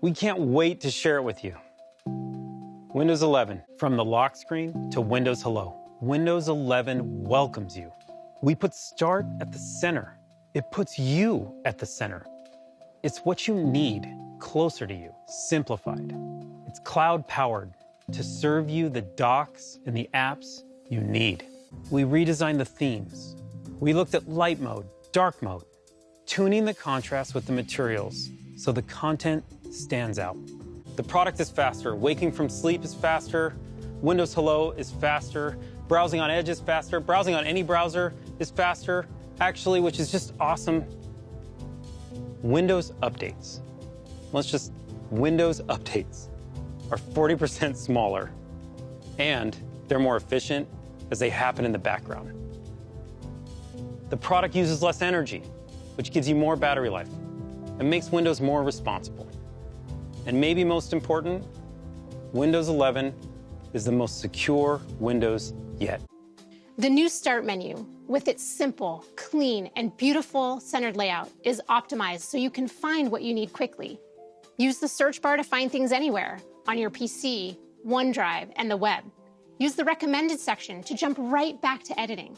We can't wait to share it with you. Windows 11, from the lock screen to Windows Hello. Windows 11 welcomes you. We put Start at the center. It puts you at the center. It's what you need, closer to you, simplified. It's cloud-powered to serve you the docs and the apps you need. We redesigned the themes. We looked at light mode, dark mode, tuning the contrast with the materials so the content stands out. The product is faster. Waking from sleep is faster. Windows Hello is faster. Browsing on Edge is faster. Browsing on any browser is faster. Actually, which is just awesome, Windows updates. Windows updates are 40% smaller, and they're more efficient as they happen in the background. The product uses less energy, which gives you more battery life and makes Windows more responsible. And maybe most important, Windows 11 is the most secure Windows yet. The new Start menu, with its simple, clean, and beautiful centered layout, is optimized so you can find what you need quickly. Use the search bar to find things anywhere, on your PC, OneDrive, and the web. Use the recommended section to jump right back to editing.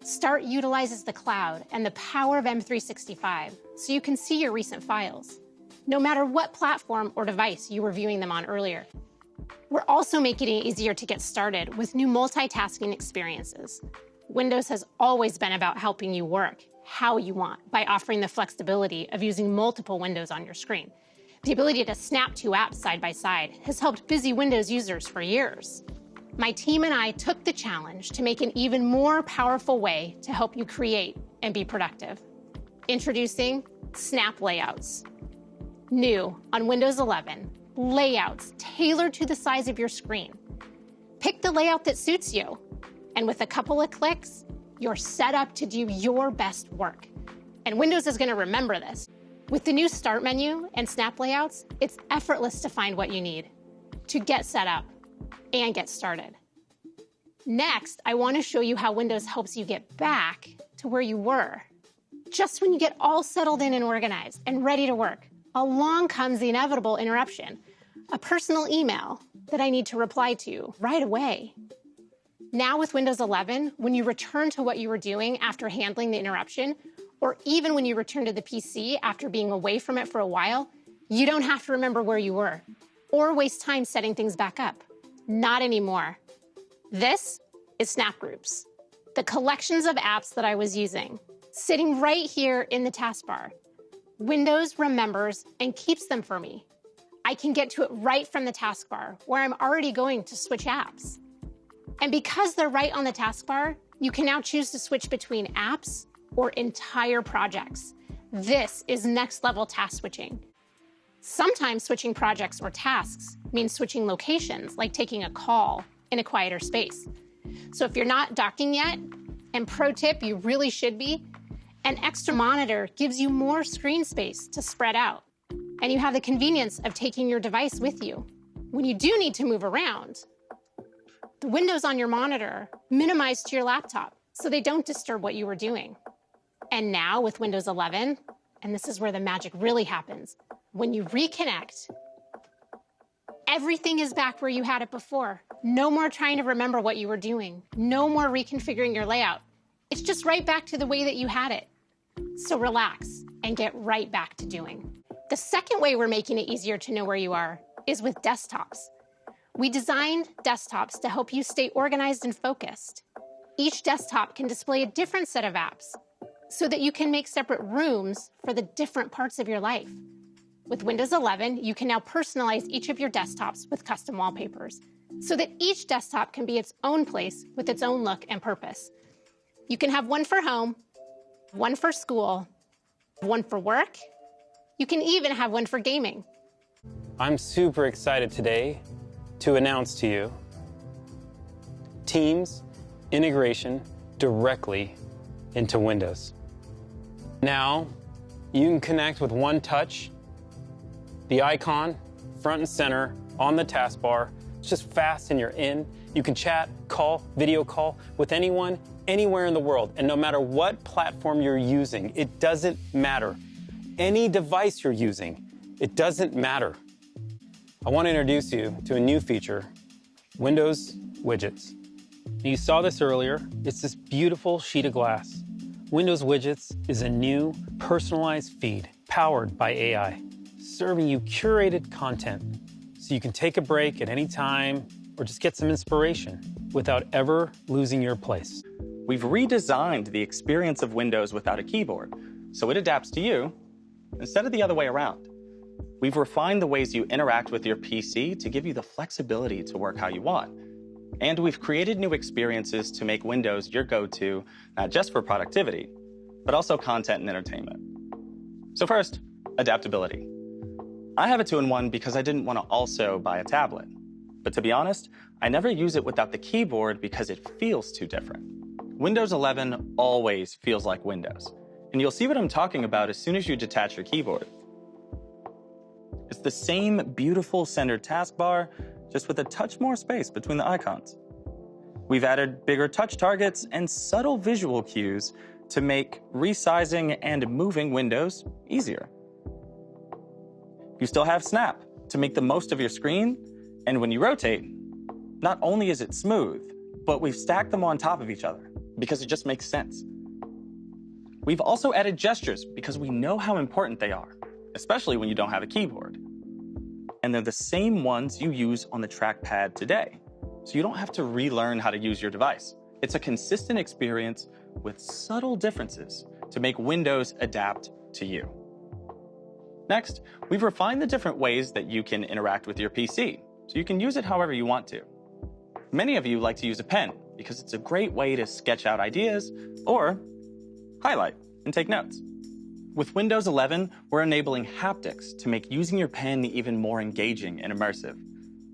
Start utilizes the cloud and the power of M365 so you can see your recent files, no matter what platform or device you were viewing them on earlier. We're also making it easier to get started with new multitasking experiences. Windows has always been about helping you work how you want by offering the flexibility of using multiple windows on your screen. The ability to snap two apps side by side has helped busy Windows users for years. My team and I took the challenge to make an even more powerful way to help you create and be productive. Introducing Snap Layouts. New on Windows 11, layouts tailored to the size of your screen. Pick the layout that suits you, and with a couple of clicks, you're set up to do your best work. And Windows is going to remember this. With the new Start menu and Snap Layouts, it's effortless to find what you need to get set up and get started. Next, I want to show you how Windows helps you get back to where you were. Just when you get all settled in and organized and ready to work, along comes the inevitable interruption, a personal email that I need to reply to right away. Now with Windows 11, when you return to what you were doing after handling the interruption, or even when you return to the PC after being away from it for a while, you don't have to remember where you were or waste time setting things back up. Not anymore. This is Snap Groups, the collections of apps that I was using, sitting right here in the taskbar. Windows remembers and keeps them for me. I can get to it right from the taskbar, where I'm already going to switch apps. And because they're right on the taskbar, you can now choose to switch between apps or entire projects. This is next-level task switching. Sometimes switching projects or tasks means switching locations, like taking a call in a quieter space. So if you're not docking yet, and pro tip, you really should be, an extra monitor gives you more screen space to spread out. And you have the convenience of taking your device with you. When you do need to move around, the windows on your monitor minimize to your laptop so they don't disturb what you were doing. And now with Windows 11, and this is where the magic really happens, when you reconnect, everything is back where you had it before. No more trying to remember what you were doing. No more reconfiguring your layout. It's just right back to the way that you had it. So relax and get right back to doing. The second way we're making it easier to know where you are is with desktops. We designed desktops to help you stay organized and focused. Each desktop can display a different set of apps so that you can make separate rooms for the different parts of your life. With Windows 11, you can now personalize each of your desktops with custom wallpapers so that each desktop can be its own place with its own look and purpose. You can have one for home, one for school, one for work. You can even have one for gaming. I'm super excited today to announce to you Teams integration directly into Windows. Now, you can connect with one touch, the icon front and center on the taskbar. It's just fast and you're in. You can chat, call, video call with anyone, anywhere in the world. And no matter what platform you're using, it doesn't matter. Any device you're using, It doesn't matter. I want to introduce you to a new feature, Windows Widgets. You saw this earlier. It's this beautiful sheet of glass. Windows Widgets is a new, personalized feed powered by AI, serving you curated content so you can take a break at any time or just get some inspiration without ever losing your place. We've redesigned the experience of Windows without a keyboard, so it adapts to you instead of the other way around. We've refined the ways you interact with your PC to give you the flexibility to work how you want. And we've created new experiences to make Windows your go-to, not just for productivity, but also content and entertainment. So first, adaptability. I have a 2-in-1 because I didn't want to also buy a tablet. But to be honest, I never use it without the keyboard because it feels too different. Windows 11 always feels like Windows. And you'll see what I'm talking about as soon as you detach your keyboard. It's the same beautiful centered taskbar, just with a touch more space between the icons. We've added bigger touch targets and subtle visual cues to make resizing and moving windows easier. You still have Snap to make the most of your screen, and when you rotate, not only is it smooth, but we've stacked them on top of each other because it just makes sense. We've also added gestures because we know how important they are, especially when you don't have a keyboard. And they're the same ones you use on the trackpad today, so you don't have to relearn how to use your device. It's a consistent experience with subtle differences to make Windows adapt to you. Next, we've refined the different ways that you can interact with your PC, so you can use it however you want to. Many of you like to use a pen because it's a great way to sketch out ideas or highlight and take notes. With Windows 11, we're enabling haptics to make using your pen even more engaging and immersive.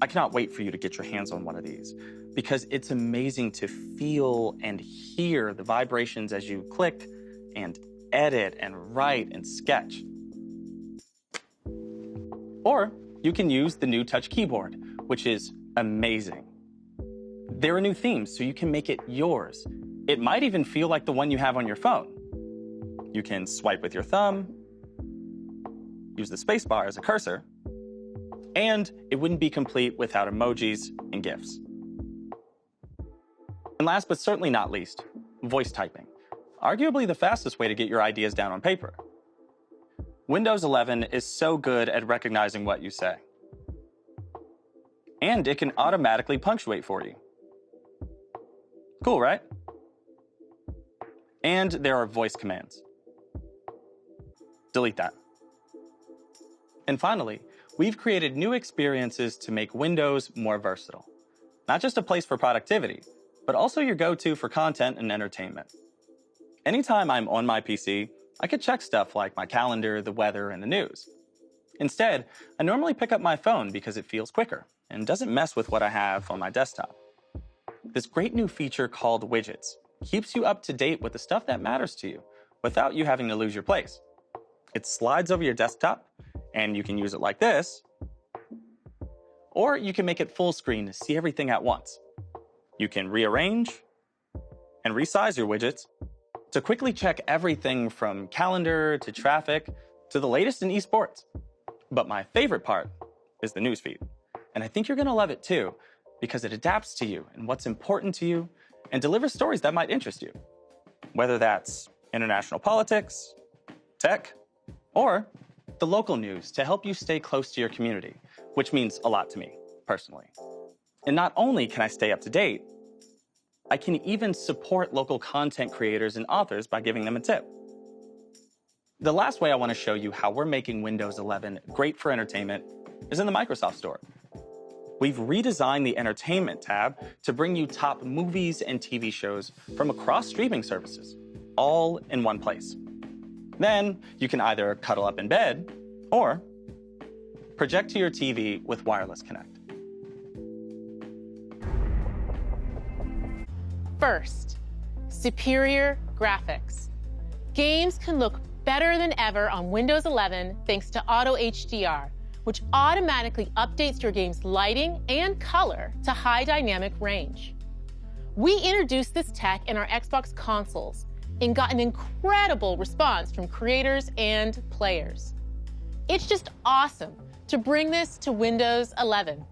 I cannot wait for you to get your hands on one of these because it's amazing to feel and hear the vibrations as you click and edit and write and sketch. Or you can use the new Touch keyboard, which is amazing. There are new themes, so you can make it yours. It might even feel like the one you have on your phone. You can swipe with your thumb, use the spacebar as a cursor, and it wouldn't be complete without emojis and GIFs. And last but certainly not least, voice typing. Arguably the fastest way to get your ideas down on paper. Windows 11 is so good at recognizing what you say. And it can automatically punctuate for you. Cool, right? And there are voice commands. Delete that. And finally, we've created new experiences to make Windows more versatile. Not just a place for productivity, but also your go-to for content and entertainment. Anytime I'm on my PC, I could check stuff like my calendar, the weather, and the news. Instead, I normally pick up my phone because it feels quicker and doesn't mess with what I have on my desktop. This great new feature called Widgets keeps you up to date with the stuff that matters to you without you having to lose your place. It slides over your desktop, and you can use it like this, or you can make it full screen to see everything at once. You can rearrange and resize your widgets to quickly check everything from calendar to traffic to the latest in esports. But my favorite part is the newsfeed. And I think you're gonna love it too, because it adapts to you and what's important to you and delivers stories that might interest you. Whether that's international politics, tech, or the local news to help you stay close to your community, which means a lot to me, personally. And not only can I stay up to date, I can even support local content creators and authors by giving them a tip. The last way I want to show you how we're making Windows 11 great for entertainment is in the Microsoft Store. We've redesigned the Entertainment tab to bring you top movies and TV shows from across streaming services, all in one place. Then you can either cuddle up in bed or project to your TV with Wireless Connect. First, superior graphics. Games can look better than ever on Windows 11 thanks to Auto HDR, which automatically updates your game's lighting and color to high dynamic range. We introduced this tech in our Xbox consoles and got an incredible response from creators and players. It's just awesome to bring this to Windows 11.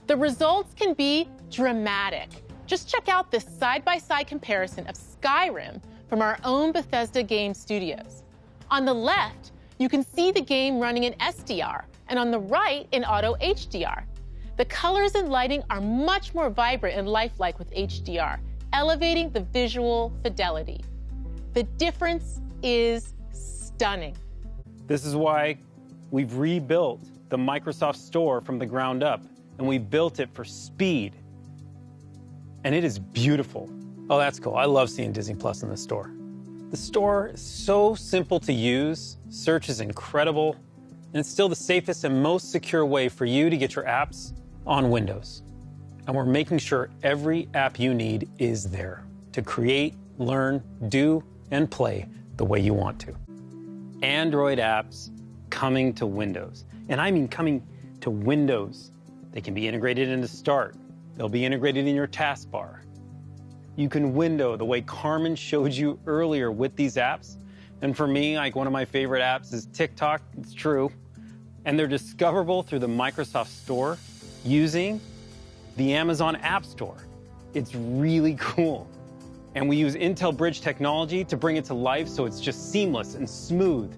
The results can be dramatic. Just check out this side-by-side comparison of Skyrim from our own Bethesda Game Studios. On the left, you can see the game running in SDR, and on the right in Auto HDR. The colors and lighting are much more vibrant and lifelike with HDR, elevating the visual fidelity. The difference is stunning. This is why we've rebuilt the Microsoft Store from the ground up, and we built it for speed. And it is beautiful. Oh, that's cool. I love seeing Disney Plus in the store. The store is so simple to use, search is incredible, and it's still the safest and most secure way for you to get your apps on Windows. And we're making sure every app you need is there to create, learn, do, and play the way you want to. Android apps coming to Windows. And I mean coming to Windows. They can be integrated into Start. They'll be integrated in your taskbar. You can window the way Carmen showed you earlier with these apps. And for me, like one of my favorite apps is TikTok, it's true. And they're discoverable through the Microsoft Store using the Amazon App Store. It's really cool. And we use Intel Bridge technology to bring it to life so it's just seamless and smooth.